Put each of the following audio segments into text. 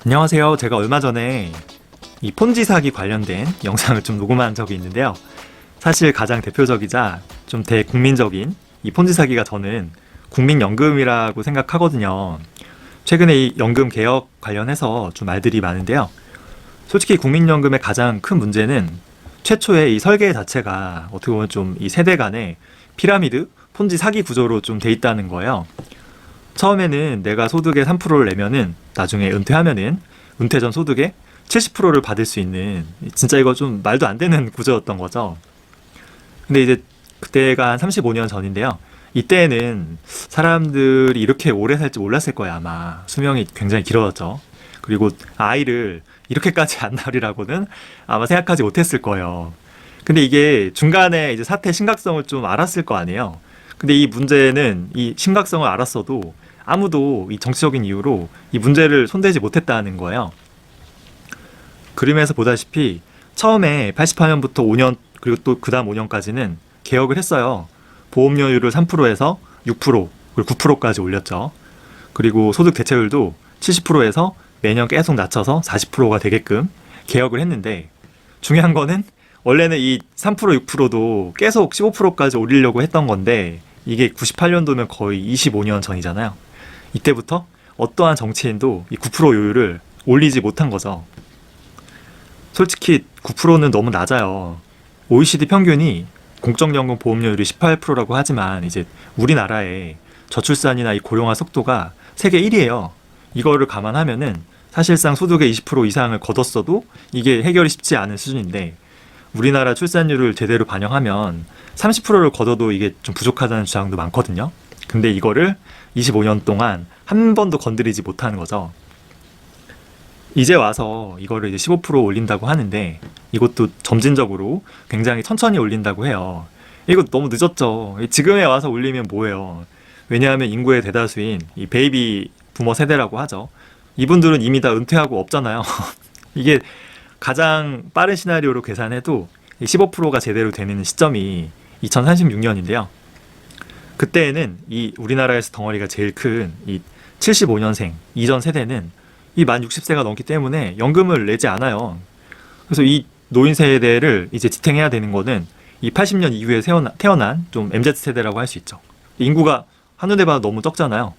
안녕하세요. 제가 얼마 전에 이 폰지 사기 관련된 영상을 좀 녹음한 적이 있는데요. 사실 가장 대표적이자 좀 대국민적인 이 폰지 사기가 저는 국민연금이라고 생각하거든요. 최근에 이 연금 개혁 관련해서 좀 말들이 많은데요. 솔직히 국민연금의 가장 큰 문제는 최초의 이 설계 자체가 어떻게 보면 좀 이 세대 간의 피라미드, 폰지 사기 구조로 좀 돼 있다는 거예요. 처음에는 내가 소득의 3%를 내면은 나중에 은퇴하면은 은퇴 전 소득의 70%를 받을 수 있는, 진짜 이거 좀 말도 안 되는 구조였던 거죠. 근데 이제 그때가 한 35년 전인데요. 이때는 사람들이 이렇게 오래 살지 몰랐을 거예요. 아마 수명이 굉장히 길어졌죠. 그리고 아이를 이렇게까지 안 낳으리라고는 아마 생각하지 못했을 거예요. 근데 이게 중간에 이제 사태의 심각성을 좀 알았을 거 아니에요. 근데 이 문제는 이 심각성을 알았어도 아무도 이 정치적인 이유로 이 문제를 손대지 못했다는 거예요. 그림에서 보다시피 처음에 88년부터 5년 그리고 또 그 다음 5년까지는 개혁을 했어요. 보험료율을 3%에서 6% 그리고 9%까지 올렸죠. 그리고 소득 대체율도 70%에서 매년 계속 낮춰서 40%가 되게끔 개혁을 했는데, 중요한 거는 원래는 이 3% 6%도 계속 15%까지 올리려고 했던 건데, 이게 98년도면 거의 25년 전이잖아요. 이때부터 어떠한 정치인도 이 9% 요율을 올리지 못한 거죠. 솔직히 9%는 너무 낮아요. OECD 평균이 공적연금 보험료율이 18%라고 하지만 이제 우리나라의 저출산이나 이 고령화 속도가 세계 1위예요. 이거를 감안하면은 사실상 소득의 20% 이상을 거뒀어도 이게 해결이 쉽지 않은 수준인데, 우리나라 출산율을 제대로 반영하면 30%를 거둬도 이게 좀 부족하다는 주장도 많거든요. 근데 이거를 25년 동안 한 번도 건드리지 못하는 거죠. 이제 와서 이거를 이제 15% 올린다고 하는데, 이것도 점진적으로 굉장히 천천히 올린다고 해요. 이거 너무 늦었죠. 지금에 와서 올리면 뭐예요? 왜냐하면 인구의 대다수인 이 베이비 부머 세대라고 하죠. 이분들은 이미 다 은퇴하고 없잖아요. 이게 가장 빠른 시나리오로 계산해도 15%가 제대로 되는 시점이 2036년인데요. 그때에는 이 우리나라에서 덩어리가 제일 큰 이 75년생 이전 세대는 이 만 60세가 넘기 때문에 연금을 내지 않아요. 그래서 이 노인 세대를 이제 지탱해야 되는 거는 이 80년 이후에 태어난 좀 MZ세대라고 할 수 있죠. 인구가 한눈에 봐도 너무 적잖아요.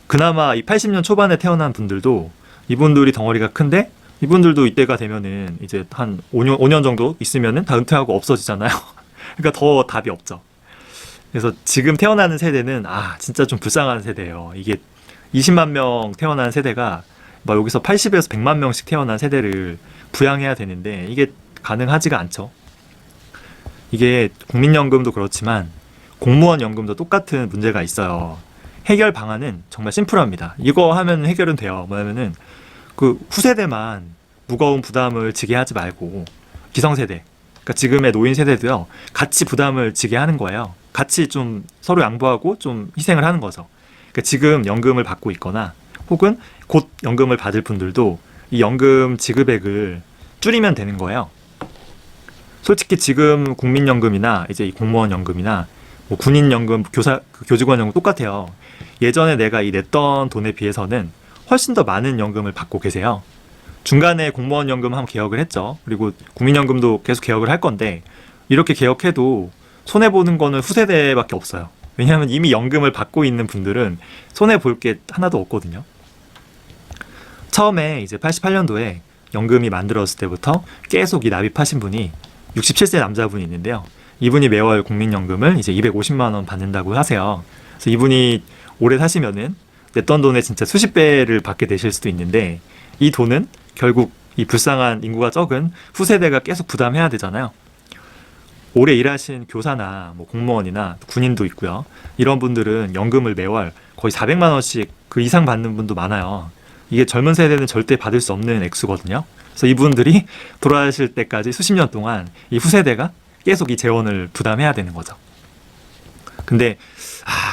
그나마 이 80년 초반에 태어난 분들도 이분들이 덩어리가 큰데, 이분들도 이때가 되면은 이제 한 5년 정도 있으면은 다 은퇴하고 없어지잖아요. 그러니까 더 답이 없죠. 그래서 지금 태어나는 세대는 진짜 좀 불쌍한 세대예요. 이게 20만 명 태어난 세대가 막 여기서 80에서 100만 명씩 태어난 세대를 부양해야 되는데 이게 가능하지가 않죠. 이게 국민연금도 그렇지만 공무원 연금도 똑같은 문제가 있어요. 해결 방안은 정말 심플합니다. 이거 하면 해결은 돼요. 뭐냐면은 그 후세대만 무거운 부담을 지게 하지 말고 기성세대, 그러니까 지금의 노인 세대도요, 같이 부담을 지게 하는 거예요. 같이 좀 서로 양보하고 좀 희생을 하는 거죠. 그러니까 지금 연금을 받고 있거나 혹은 곧 연금을 받을 분들도 이 연금 지급액을 줄이면 되는 거예요. 솔직히 지금 국민연금이나 이제 이 공무원 연금이나 뭐 군인연금, 교직원 연금 똑같아요. 예전에 내가 이 냈던 돈에 비해서는 훨씬 더 많은 연금을 받고 계세요. 중간에 공무원 연금 한번 개혁을 했죠. 그리고 국민연금도 계속 개혁을 할 건데, 이렇게 개혁해도 손해보는 거는 후세대밖에 없어요. 왜냐하면 이미 연금을 받고 있는 분들은 손해볼 게 하나도 없거든요. 처음에 이제 88년도에 연금이 만들어졌을 때부터 계속 이 납입하신 분이 67세 남자분이 있는데요. 이분이 매월 국민연금을 이제 250만 원 받는다고 하세요. 그래서 이분이 오래 사시면은 냈던 돈의 진짜 수십 배를 받게 되실 수도 있는데, 이 돈은 결국 이 불쌍한 인구가 적은 후세대가 계속 부담해야 되잖아요. 오래 일하신 교사나 뭐 공무원이나 군인도 있고요. 이런 분들은 연금을 매월 거의 400만 원씩 그 이상 받는 분도 많아요. 이게 젊은 세대는 절대 받을 수 없는 액수거든요. 그래서 이분들이 돌아가실 때까지 수십 년 동안 이 후세대가 계속 이 재원을 부담해야 되는 거죠. 근데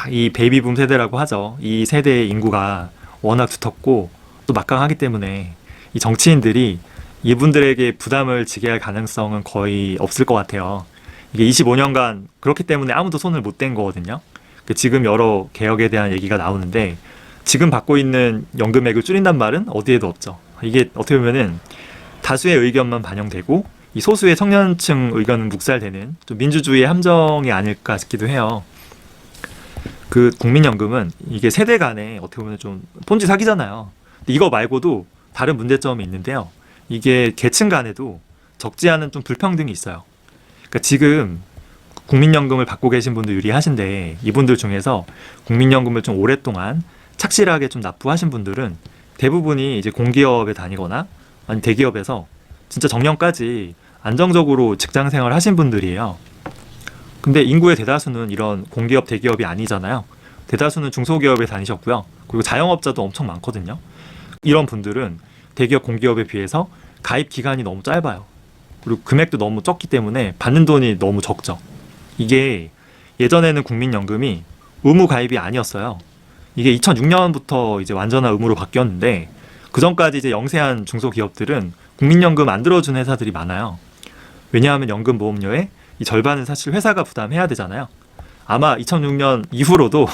이 베이비붐 세대라고 하죠. 이 세대의 인구가 워낙 두텁고 또 막강하기 때문에 이 정치인들이 이분들에게 부담을 지게 할 가능성은 거의 없을 것 같아요. 이게 25년간 그렇기 때문에 아무도 손을 못 댄 거거든요. 지금 여러 개혁에 대한 얘기가 나오는데, 지금 받고 있는 연금액을 줄인단 말은 어디에도 없죠. 이게 어떻게 보면은 다수의 의견만 반영되고 이 소수의 청년층 의견은 묵살되는 좀 민주주의의 함정이 아닐까 싶기도 해요. 그 국민연금은 이게 세대 간에 어떻게 보면 좀 폰지 사기잖아요. 근데 이거 말고도 다른 문제점이 있는데요. 이게 계층 간에도 적지 않은 좀 불평등이 있어요. 그러니까 지금 국민연금을 받고 계신 분들 유리하신데 이분들 중에서 국민연금을 좀 오랫동안 착실하게 좀 납부하신 분들은 대부분이 이제 공기업에 다니거나 아니 대기업에서 진짜 정년까지 안정적으로 직장 생활을 하신 분들이에요. 근데 인구의 대다수는 이런 공기업 대기업이 아니잖아요. 대다수는 중소기업에 다니셨고요. 그리고 자영업자도 엄청 많거든요. 이런 분들은 대기업 공기업에 비해서 가입 기간이 너무 짧아요. 그리고 금액도 너무 적기 때문에 받는 돈이 너무 적죠. 이게 예전에는 국민연금이 의무 가입이 아니었어요. 이게 2006년부터 이제 완전한 의무로 바뀌었는데 그 전까지 이제 영세한 중소기업들은 국민연금 안 들어준 회사들이 많아요. 왜냐하면 연금보험료의 이 절반은 사실 회사가 부담해야 되잖아요. 아마 2006년 이후로도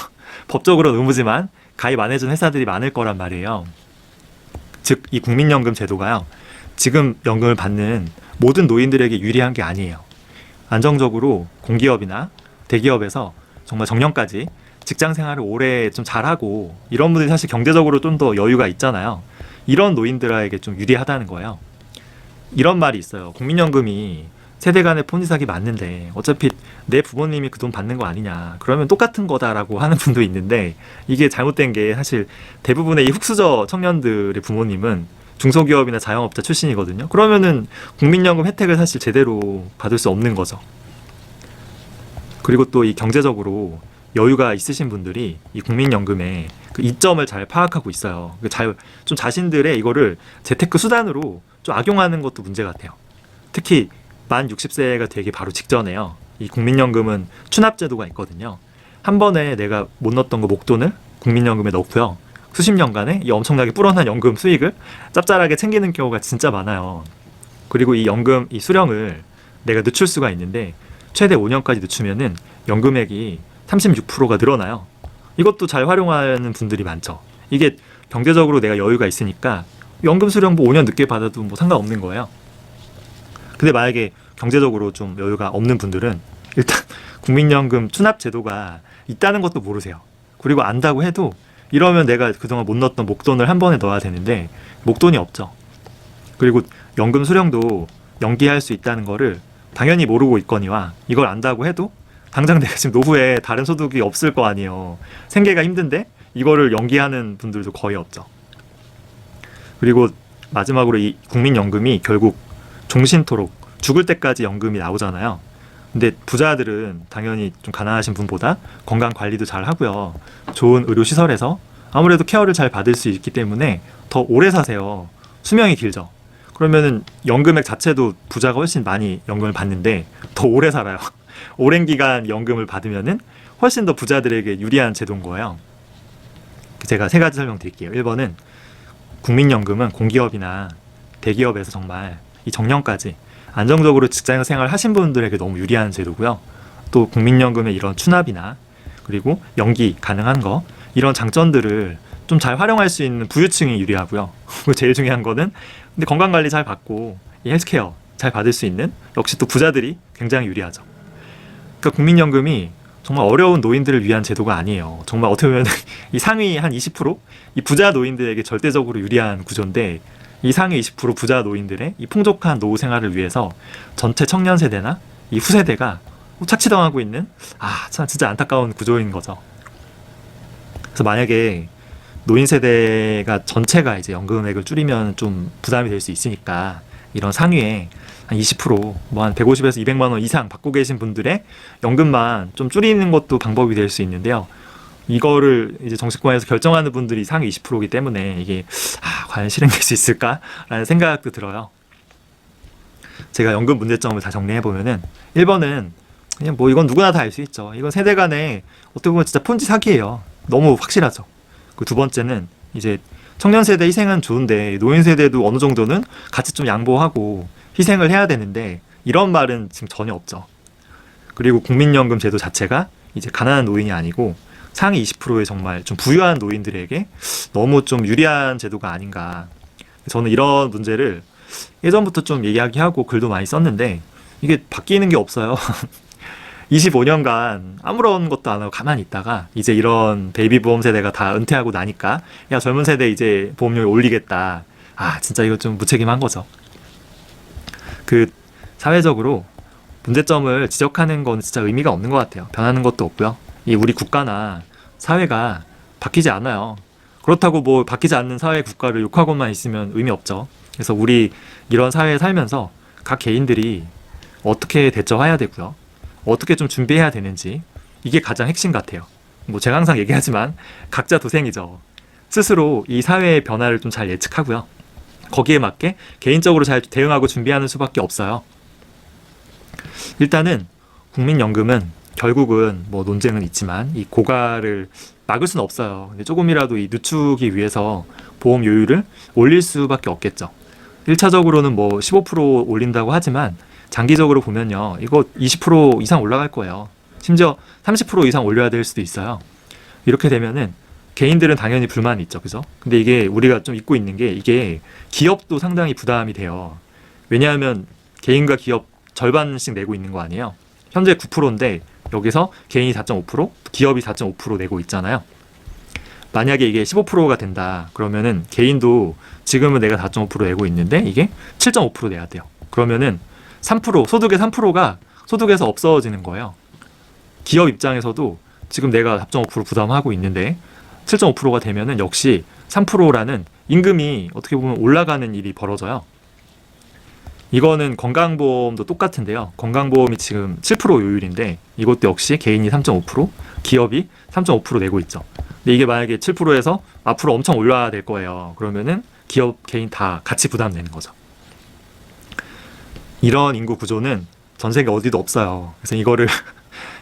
법적으로 의무지만 가입 안 해준 회사들이 많을 거란 말이에요. 즉, 이 국민연금 제도가요. 지금 연금을 받는 모든 노인들에게 유리한 게 아니에요. 안정적으로 공기업이나 대기업에서 정말 정년까지 직장 생활을 오래 좀 잘하고 이런 분들이 사실 경제적으로 좀 더 여유가 있잖아요. 이런 노인들에게 좀 유리하다는 거예요. 이런 말이 있어요. 국민연금이 세대 간의 폰지 사기 맞는데 어차피 내 부모님이 그 돈 받는 거 아니냐. 그러면 똑같은 거다라고 하는 분도 있는데 이게 잘못된 게 사실 대부분의 이 흑수저 청년들의 부모님은 중소기업이나 자영업자 출신이거든요. 그러면은 국민연금 혜택을 사실 제대로 받을 수 없는 거죠. 그리고 또 이 경제적으로 여유가 있으신 분들이 이 국민연금의 그 이점을 잘 파악하고 있어요. 좀 자신들의 이거를 재테크 수단으로 좀 악용하는 것도 문제 같아요. 특히 만 60세가 되기 바로 직전에요. 이 국민연금은 추납제도가 있거든요. 한 번에 내가 못 넣었던 거 목돈을 국민연금에 넣고요. 수십 년간의 이 엄청나게 불어난 연금 수익을 짭짤하게 챙기는 경우가 진짜 많아요. 그리고 이 연금, 이 수령을 내가 늦출 수가 있는데 최대 5년까지 늦추면은 연금액이 36%가 늘어나요. 이것도 잘 활용하는 분들이 많죠. 이게 경제적으로 내가 여유가 있으니까 연금 수령 뭐 5년 늦게 받아도 뭐 상관없는 거예요. 근데 만약에 경제적으로 좀 여유가 없는 분들은 일단 국민연금 추납 제도가 있다는 것도 모르세요. 그리고 안다고 해도 이러면 내가 그동안 못 넣었던 목돈을 한 번에 넣어야 되는데 목돈이 없죠. 그리고 연금 수령도 연기할 수 있다는 거를 당연히 모르고 있거니와 이걸 안다고 해도 당장 내가 지금 노후에 다른 소득이 없을 거 아니에요. 생계가 힘든데 이거를 연기하는 분들도 거의 없죠. 그리고 마지막으로 이 국민연금이 결국 종신토록 죽을 때까지 연금이 나오잖아요. 근데 부자들은 당연히 좀 가난하신 분보다 건강 관리도 잘 하고요. 좋은 의료시설에서 아무래도 케어를 잘 받을 수 있기 때문에 더 오래 사세요. 수명이 길죠. 그러면은 연금액 자체도 부자가 훨씬 많이 연금을 받는데 더 오래 살아요. 오랜 기간 연금을 받으면은 훨씬 더 부자들에게 유리한 제도인 거예요. 제가 세 가지 설명드릴게요. 1번은 국민연금은 공기업이나 대기업에서 정말 이 정년까지 안정적으로 직장 생활 하신 분들에게 너무 유리한 제도고요. 또 국민연금의 이런 추납이나 그리고 연기 가능한 거 이런 장점들을 좀 잘 활용할 수 있는 부유층이 유리하고요. 그리고 제일 중요한 거는 근데 건강관리 잘 받고 이 헬스케어 잘 받을 수 있는 역시 또 부자들이 굉장히 유리하죠. 그러니까 국민연금이 정말 어려운 노인들을 위한 제도가 아니에요. 정말 어떻게 보면 이 상위 한 20%이 부자 노인들에게 절대적으로 유리한 구조인데 이 상위 20% 부자 노인들의 이 풍족한 노후 생활을 위해서 전체 청년 세대나 이 후세대가 착취당하고 있는 참 진짜 안타까운 구조인 거죠. 그래서 만약에 노인 세대가 전체가 이제 연금액을 줄이면 좀 부담이 될 수 있으니까 이런 상위에 한 20%, 뭐 한 150에서 200만 원 이상 받고 계신 분들의 연금만 좀 줄이는 것도 방법이 될 수 있는데요. 이거를 이제 정치권에서 결정하는 분들이 상위 20%이기 때문에 이게 과연 실행될 수 있을까라는 생각도 들어요. 제가 연금 문제점을 다 정리해 보면은 1번은 그냥 뭐 이건 누구나 다 알 수 있죠. 이건 세대 간에 어떻게 보면 진짜 폰지 사기예요. 너무 확실하죠. 그 두 번째는 이제 청년 세대 희생은 좋은데 노인 세대도 어느 정도는 같이 좀 양보하고 희생을 해야 되는데 이런 말은 지금 전혀 없죠. 그리고 국민연금 제도 자체가 이제 가난한 노인이 아니고 상위 20%의 정말 좀 부유한 노인들에게 너무 좀 유리한 제도가 아닌가. 저는 이런 문제를 예전부터 좀 이야기하고 글도 많이 썼는데 이게 바뀌는 게 없어요. 25년간 아무런 것도 안 하고 가만히 있다가 이제 이런 베이비 보험 세대가 다 은퇴하고 나니까 야 젊은 세대 이제 보험료를 올리겠다. 아 진짜 이거 좀 무책임한 거죠. 그 사회적으로 문제점을 지적하는 건 진짜 의미가 없는 것 같아요. 변하는 것도 없고요. 이 우리 국가나 사회가 바뀌지 않아요. 그렇다고 뭐 바뀌지 않는 사회 국가를 욕하고만 있으면 의미 없죠. 그래서 우리 이런 사회에 살면서 각 개인들이 어떻게 대처해야 되고요. 어떻게 좀 준비해야 되는지 이게 가장 핵심 같아요. 뭐 제가 항상 얘기하지만 각자 도생이죠. 스스로 이 사회의 변화를 좀 잘 예측하고요. 거기에 맞게 개인적으로 잘 대응하고 준비하는 수밖에 없어요. 일단은 국민연금은 결국은 뭐 논쟁은 있지만 이 고갈을 막을 수는 없어요. 근데 조금이라도 이 늦추기 위해서 보험료율을 올릴 수밖에 없겠죠. 1차적으로는 뭐 15% 올린다고 하지만 장기적으로 보면요. 이거 20% 이상 올라갈 거예요. 심지어 30% 이상 올려야 될 수도 있어요. 이렇게 되면은 개인들은 당연히 불만이 있죠. 그죠? 근데 이게 우리가 좀 잊고 있는 게 이게 기업도 상당히 부담이 돼요. 왜냐하면 개인과 기업 절반씩 내고 있는 거 아니에요. 현재 9%인데 여기서 개인이 4.5%, 기업이 4.5% 내고 있잖아요. 만약에 이게 15%가 된다. 그러면은 개인도 지금은 내가 4.5% 내고 있는데 이게 7.5% 내야 돼요. 그러면은 3%, 소득의 3%가 소득에서 없어지는 거예요. 기업 입장에서도 지금 내가 4.5% 부담하고 있는데 7.5%가 되면은 역시 3%라는 임금이 어떻게 보면 올라가는 일이 벌어져요. 이거는 건강보험도 똑같은데요. 건강보험이 지금 7% 요율인데 이것도 역시 개인이 3.5%, 기업이 3.5% 내고 있죠. 근데 이게 만약에 7%에서 앞으로 엄청 올라야 될 거예요. 그러면은 기업, 개인 다 같이 부담되는 거죠. 이런 인구 구조는 전 세계 어디도 없어요. 그래서 이거를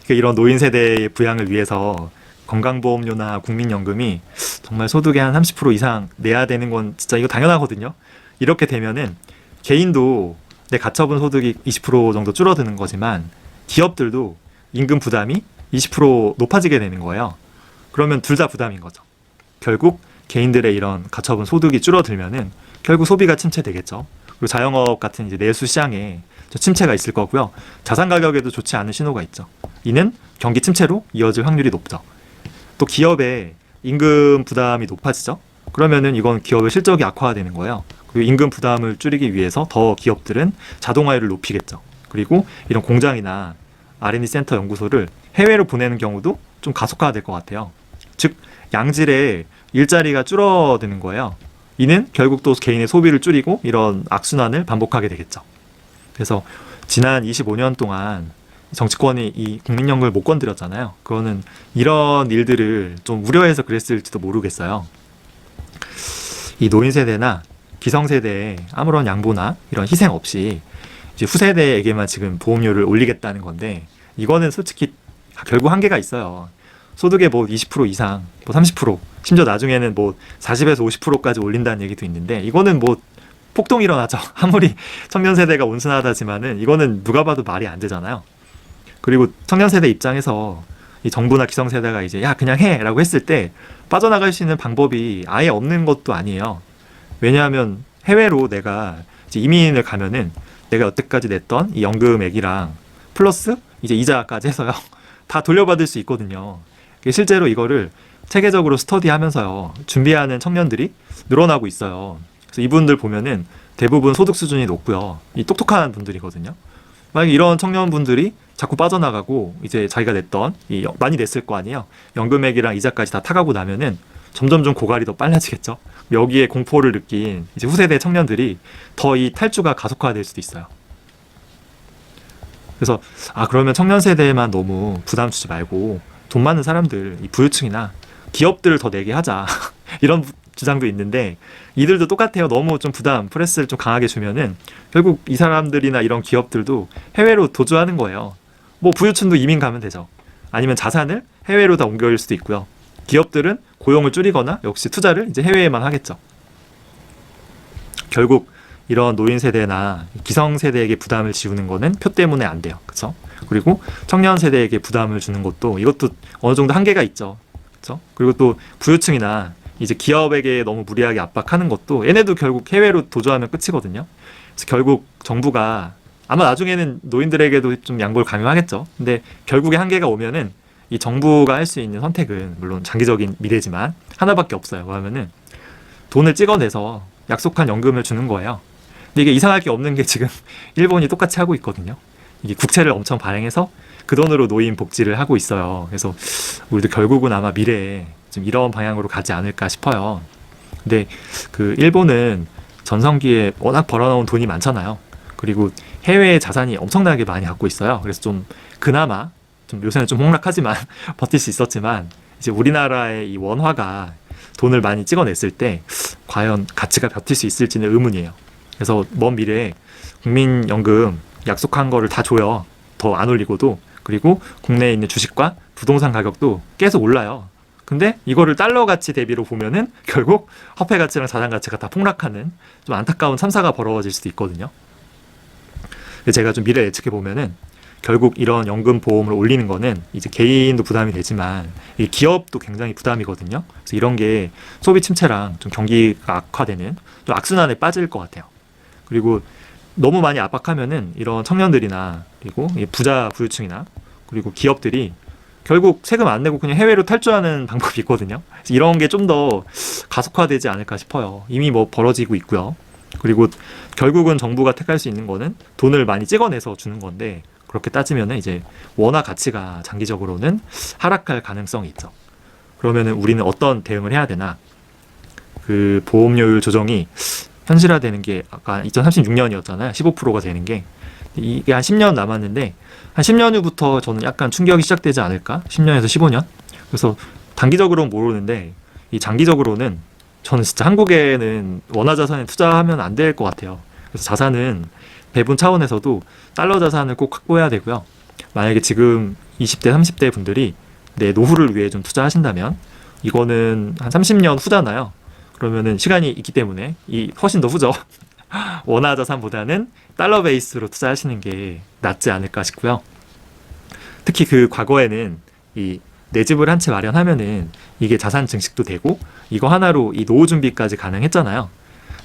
이런 노인 세대의 부양을 위해서 건강보험료나 국민연금이 정말 소득의 한 30% 이상 내야 되는 건 진짜 이거 당연하거든요. 이렇게 되면은 개인도 내 가처분 소득이 20% 정도 줄어드는 거지만 기업들도 임금 부담이 20% 높아지게 되는 거예요. 그러면 둘 다 부담인 거죠. 결국 개인들의 이런 가처분 소득이 줄어들면은 결국 소비가 침체되겠죠. 그리고 자영업 같은 이제 내수 시장에 침체가 있을 거고요. 자산 가격에도 좋지 않은 신호가 있죠. 이는 경기 침체로 이어질 확률이 높죠. 또 기업의 임금 부담이 높아지죠. 그러면은 이건 기업의 실적이 악화되는 거예요. 그리고 임금 부담을 줄이기 위해서 더 기업들은 자동화율을 높이겠죠. 그리고 이런 공장이나 R&D 센터 연구소를 해외로 보내는 경우도 좀 가속화될 것 같아요. 즉 양질의 일자리가 줄어드는 거예요. 이는 결국 또 개인의 소비를 줄이고 이런 악순환을 반복하게 되겠죠. 그래서 지난 25년 동안 정치권이 이 국민연금을 못 건드렸잖아요. 그거는 이런 일들을 좀 우려해서 그랬을지도 모르겠어요. 이 노인 세대나 기성 세대에 아무런 양보나 이런 희생 없이 이제 후세대에게만 지금 보험료를 올리겠다는 건데 이거는 솔직히 결국 한계가 있어요. 소득의 뭐 20% 이상, 뭐 30%, 심지어 나중에는 뭐 40에서 50%까지 올린다는 얘기도 있는데 이거는 뭐 폭동이 일어나죠. 아무리 청년 세대가 온순하다지만은 이거는 누가 봐도 말이 안 되잖아요. 그리고 청년 세대 입장에서 이 정부나 기성 세대가 이제 야 그냥 해라고 했을 때 빠져나갈 수 있는 방법이 아예 없는 것도 아니에요. 왜냐하면 해외로 내가 이제 이민을 가면은 내가 여태까지 냈던 이 연금액이랑 플러스 이제 이자까지 해서요 다 돌려받을 수 있거든요. 실제로 이거를 체계적으로 스터디하면서요 준비하는 청년들이 늘어나고 있어요. 그래서 이분들 보면은 대부분 소득 수준이 높고요, 이 똑똑한 분들이거든요. 만약에 이런 청년분들이 자꾸 빠져나가고 이제 자기가 냈던 많이 냈을 거 아니에요. 연금액이랑 이자까지 다 타가고 나면은 점점 좀 고갈이 더 빨라지겠죠. 여기에 공포를 느낀 이제 후세대 청년들이 더 이 탈주가 가속화될 수도 있어요. 그래서 그러면 청년 세대에만 너무 부담 주지 말고 돈 많은 사람들, 이 부유층이나 기업들을 더 내게 하자 이런 주장도 있는데 이들도 똑같아요. 너무 좀 부담, 프레스를 좀 강하게 주면은 결국 이 사람들이나 이런 기업들도 해외로 도주하는 거예요. 뭐 부유층도 이민 가면 되죠. 아니면 자산을 해외로 다 옮길 수도 있고요. 기업들은 고용을 줄이거나 역시 투자를 이제 해외에만 하겠죠. 결국 이런 노인 세대나 기성 세대에게 부담을 지우는 거는 표 때문에 안 돼요. 그렇죠? 그리고 청년 세대에게 부담을 주는 것도 이것도 어느 정도 한계가 있죠. 있죠. 그리고 또 부유층이나 이제 기업에게 너무 무리하게 압박하는 것도 얘네도 결국 해외로 도주하면 끝이거든요. 그래서 결국 정부가 아마 나중에는 노인들에게도 좀 양보를 강요하겠죠. 근데 결국에 한계가 오면은 이 정부가 할 수 있는 선택은 물론 장기적인 미래지만 하나밖에 없어요. 뭐냐면은 돈을 찍어내서 약속한 연금을 주는 거예요. 근데 이게 이상할 게 없는 게 지금 일본이 똑같이 하고 있거든요. 이게 국채를 엄청 발행해서 그 돈으로 노인 복지를 하고 있어요. 그래서 우리도 결국은 아마 미래에 좀 이런 방향으로 가지 않을까 싶어요. 근데 그 일본은 전성기에 워낙 벌어놓은 돈이 많잖아요. 그리고 해외 자산이 엄청나게 많이 갖고 있어요. 그래서 좀 그나마 좀 요새는 좀 폭락하지만 버틸 수 있었지만 이제 우리나라의 이 원화가 돈을 많이 찍어냈을 때 과연 가치가 버틸 수 있을지는 의문이에요. 그래서 먼 미래에 국민연금 약속한 거를 다 줘요. 더 안 올리고도. 그리고 국내에 있는 주식과 부동산 가격도 계속 올라요. 근데 이거를 달러 가치 대비로 보면은 결국 화폐 가치랑 자산 가치가 다 폭락하는 좀 안타까운 참사가 벌어질 수도 있거든요. 제가 좀 미래 예측해 보면은 결국 이런 연금 보험을 올리는 거는 이제 개인도 부담이 되지만 이 기업도 굉장히 부담이거든요. 그래서 이런 게 소비 침체랑 좀 경기가 악화되는 좀 악순환에 빠질 것 같아요. 그리고 너무 많이 압박하면은 이런 청년들이나 그리고 부유층이나 그리고 기업들이 결국 세금 안 내고 그냥 해외로 탈주하는 방법이 있거든요. 그래서 이런 게 좀 더 가속화되지 않을까 싶어요. 이미 뭐 벌어지고 있고요. 그리고 결국은 정부가 택할 수 있는 거는 돈을 많이 찍어내서 주는 건데 그렇게 따지면은 이제 원화 가치가 장기적으로는 하락할 가능성이 있죠. 그러면은 우리는 어떤 대응을 해야 되나? 그 보험료율 조정이 현실화되는 게 아까 2036년이었잖아요. 15%가 되는 게. 이게 한 10년 남았는데 한 10년 후부터 저는 약간 충격이 시작되지 않을까? 10년에서 15년? 그래서 단기적으로는 모르는데 이 장기적으로는 저는 진짜 한국에는 원화 자산에 투자하면 안 될 것 같아요. 그래서 자산은 배분 차원에서도 달러 자산을 꼭 확보해야 되고요. 만약에 지금 20대, 30대 분들이 내 노후를 위해 좀 투자하신다면 이거는 한 30년 후잖아요. 그러면은 시간이 있기 때문에 이 훨씬 더 후죠. 원화 자산보다는 달러 베이스로 투자하시는 게 낫지 않을까 싶고요. 특히 그 과거에는 이 내 집을 한 채 마련하면은 이게 자산 증식도 되고 이거 하나로 이 노후 준비까지 가능했잖아요.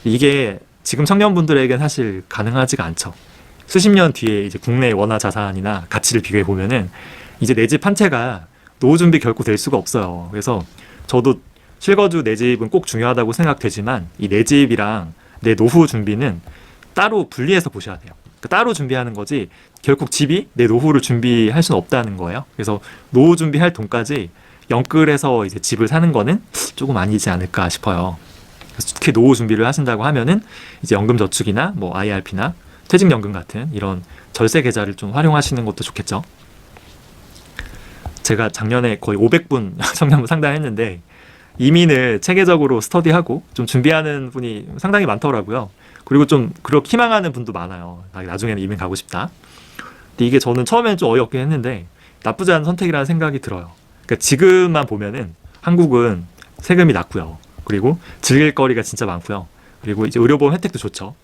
이게 지금 청년분들에겐 사실 가능하지가 않죠. 수십 년 뒤에 이제 국내 원화 자산이나 가치를 비교해 보면은 이제 내 집 한 채가 노후 준비 결코 될 수가 없어요. 그래서 저도 실거주 내 집은 꼭 중요하다고 생각되지만 이 내 집이랑 내 노후 준비는 따로 분리해서 보셔야 돼요. 그러니까 따로 준비하는 거지 결국 집이 내 노후를 준비할 수는 없다는 거예요. 그래서 노후 준비할 돈까지 연끌해서 이제 집을 사는 거는 조금 아니지 않을까 싶어요. 그래서 특히 노후 준비를 하신다고 하면은 이제 연금저축이나 뭐 IRP나 퇴직연금 같은 이런 절세 계좌를 좀 활용하시는 것도 좋겠죠. 제가 작년에 거의 500분 청년분 상담했는데 이민을 체계적으로 스터디하고 좀 준비하는 분이 상당히 많더라고요. 그리고 좀 그렇게 희망하는 분도 많아요. 나중에는 이민 가고 싶다. 근데 이게 저는 처음에는 좀 어이없긴 했는데 나쁘지 않은 선택이라는 생각이 들어요. 그러니까 지금만 보면은 한국은 세금이 낮고요. 그리고 즐길 거리가 진짜 많고요. 그리고 이제 의료보험 혜택도 좋죠.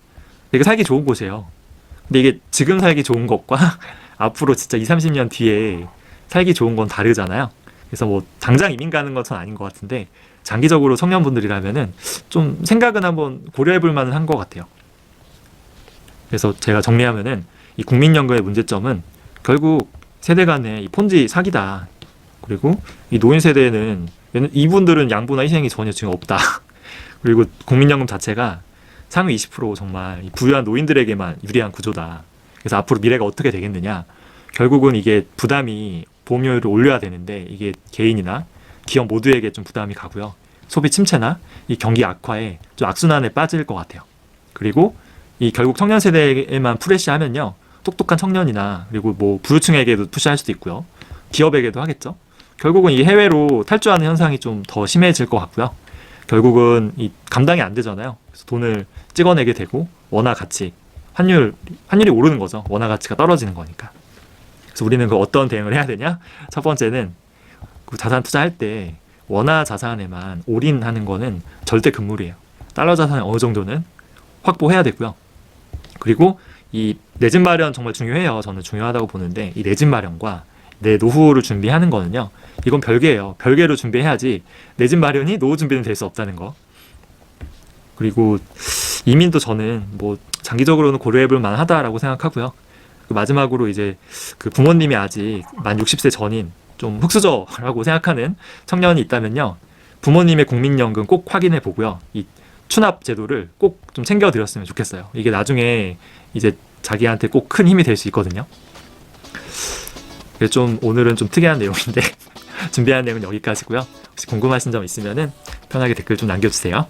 되게 살기 좋은 곳이에요. 근데 이게 지금 살기 좋은 것과 앞으로 진짜 20, 30년 뒤에 살기 좋은 건 다르잖아요. 그래서 뭐 당장 이민 가는 것은 아닌 것 같은데 장기적으로 청년분들이라면은 좀 생각은 한번 고려해 볼 만은 한 것 같아요. 그래서 제가 정리하면은 이 국민연금의 문제점은 결국 세대 간의 이 폰지 사기다. 그리고 이 노인 세대는 이분들은 양보나 희생이 전혀 지금 없다. 그리고 국민연금 자체가 상위 20% 정말 부유한 노인들에게만 유리한 구조다. 그래서 앞으로 미래가 어떻게 되겠느냐. 결국은 이게 부담이 보험료율을 올려야 되는데 이게 개인이나 기업 모두에게 좀 부담이 가고요. 소비 침체나 이 경기 악화에 좀 악순환에 빠질 것 같아요. 그리고 이 결국 청년 세대에만 푸레시하면요. 똑똑한 청년이나 그리고 뭐 부유층에게도 푸시할 수도 있고요. 기업에게도 하겠죠. 결국은 이 해외로 탈주하는 현상이 좀 더 심해질 것 같고요. 결국은 이 감당이 안 되잖아요. 그래서 돈을 찍어내게 되고 원화 가치, 환율이 오르는 거죠. 원화 가치가 떨어지는 거니까. 그래서 우리는 그 어떤 대응을 해야 되냐? 첫 번째는 그 자산 투자할 때 원화 자산에만 올인하는 거는 절대 금물이에요. 달러 자산을 어느 정도는 확보해야 되고요. 그리고 이 내 집 마련 정말 중요해요. 저는 중요하다고 보는데 이 내 집 마련과 내 노후를 준비하는 거는요. 이건 별개예요. 별개로 준비해야지 내 집 마련이 노후 준비는 될 수 없다는 거. 그리고 이민도 저는 뭐 장기적으로는 고려해볼 만하다라고 생각하고요. 마지막으로 이제 그 부모님이 아직 만 60세 전인 좀 흑수저라고 생각하는 청년이 있다면요. 부모님의 국민연금 꼭 확인해 보고요. 이 추납 제도를 꼭 좀 챙겨 드렸으면 좋겠어요. 이게 나중에 이제 자기한테 꼭 큰 힘이 될 수 있거든요. 그래서 좀 오늘은 좀 특이한 내용인데 준비한 내용은 여기까지고요. 혹시 궁금하신 점 있으면은 편하게 댓글 좀 남겨주세요.